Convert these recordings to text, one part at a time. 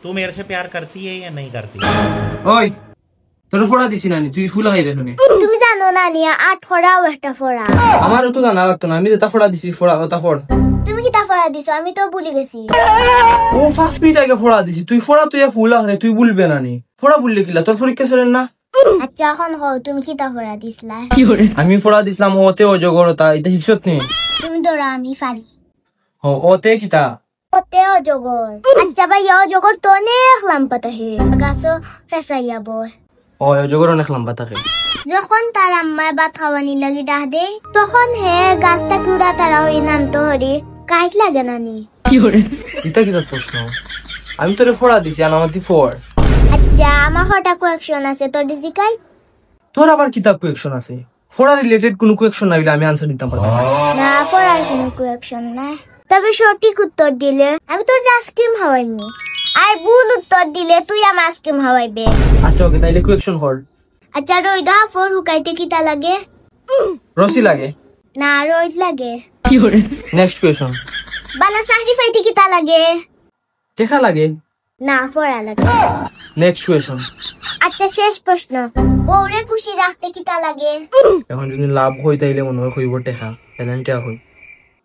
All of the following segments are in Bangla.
तू मेरे से प्यार करती है या नहीं करती? ওই তোর ফোড়া দিছি নানি, তুই ফুল খাই রে শুনে। তুমি জানো না নিয়া 8 ফোড়া ও একটা ফোড়া। আমারও তো জানা লাগতো না, আমি যেটা ফোড়া দিছি ফোড়া ওটা ফোড়। তুমি কি তা ফোড়া দিছো? আমি তো ভুলে গেছি। ও 5 মিনিট আগে ফোড়া দিছি, তুই ফোড়া তুই ফুল আরে তুই বলবে নানি। ফোড়া বললে কিলা তোর পরীক্ষা চলেন না? আচ্ছা এখন হও, তুমি কি তা ফোড়া দিছলা? আমি ফোড়া দিছিলাম ওতে অজগরতা, এটা শিখছত নি? তুমি ধরো আমি পারি। ও ওতে কিতা? ওতে অজগর। আচ্ছা ভাই অজগর তো অনেক লম্বা হে, গাছও ফেসাইয়া বয়। ও অজগর অনেক লম্বা থাকে। যখন তার আম্মায় ভাত খাওয়ানি লাগি ডাহ দে, তখন হে গাছটা কুড়া তারা হরি নামতো হরি কাইট লাগে নানি। এটা কিতা প্রশ্ন? আমি তোরে ফোড়া দিছি আর আমার দি ফোড়। আচ্ছা আমার হঠাৎ কোয়েকশন আছে তোর ডিজিকাই? তোর আবার কিতা কোয়েকশন আছে? ফোড়া রিলেটেড কোনো কোয়েকশন না হইলে আমি আনসার দিতাম পারতাম না। ফোড়ার কোনো কোয়েকশন নাই, তবে সঠিক উত্তর দিলে আমি তোর আইসক্রিম খাওয়াইনি, আর ভুল উত্তর দিলে তুই আমার আইসক্রিম খাওয়াইবে। আচ্ছা ওকে, তাইলে কোয়েকশন কর। আচ্ছা রোদ ফোর হুকাইতে কিতা লাগে? রসি লাগে না, রোদ লাগে। Next question. বালা চাকরি পাইতে কিতা লাগে? টেকা লাগে না, ফোড়া লাগে। Next question. আচ্ছা শেষ প্রশ্ন, বউরে খুশি রাখতে কিতা লাগে? এখন যদি লাভ হই তাইলে মনে হয় কইব টেকা, তাইলে টেকা হই।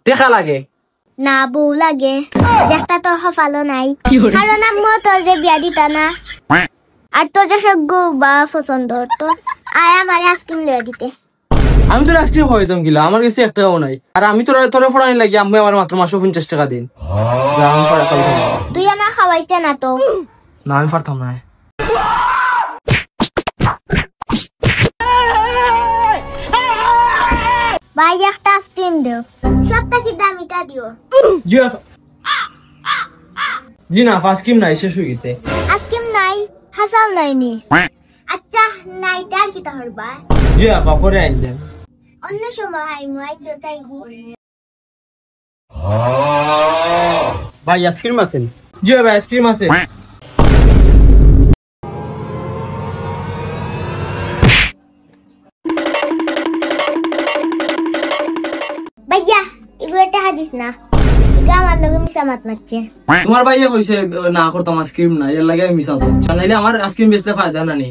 টেকা লাগে না, বউ লাগে। একটা তোর হফালো নাই, কারণ আম্মু তোর বিয়া দিতা না, আর তোর সগ্য বা পছন্দ তো আয় আমার আইসক্রিম লইয়া দিতে। আমি তোর আইসক্রিম খাওয়াইতাম গিলা, আমার কাছে এক টাকাও নাই। আর আমি তোরে ফোড়ানি লাগি আমি আমার মাত্র মাসে 50 টাকা দিন। তুই আমার খাওয়াইতে না তো? না আমি পারতাম না। ভাই একটা আইসক্রিম দিও, সবটা কি দামিটা দিও। জি না, আইসক্রিম নাই, শেষ হয়ে গেছে। আইসক্রিম নাই, হাসাও নাই নি? আচ্ছা নাই তার কি তাহর বা? জি আপা পরে আইলেন। অন্য সময় আই মুই তো তাই ভাই আইসক্রিম আছেন? জি ভাই আইসক্রিম আছে। ভাইয়া এগুলো একটা হাদিস না, আমার লগে মিশা মাত মারছে। তোমার ভাইয়া কইছে না করতাম আইসক্রিম না, এর লাগে আমি মিশাও। নাইলে আমার আইসক্রিম বেচতে ফায়দা না নি।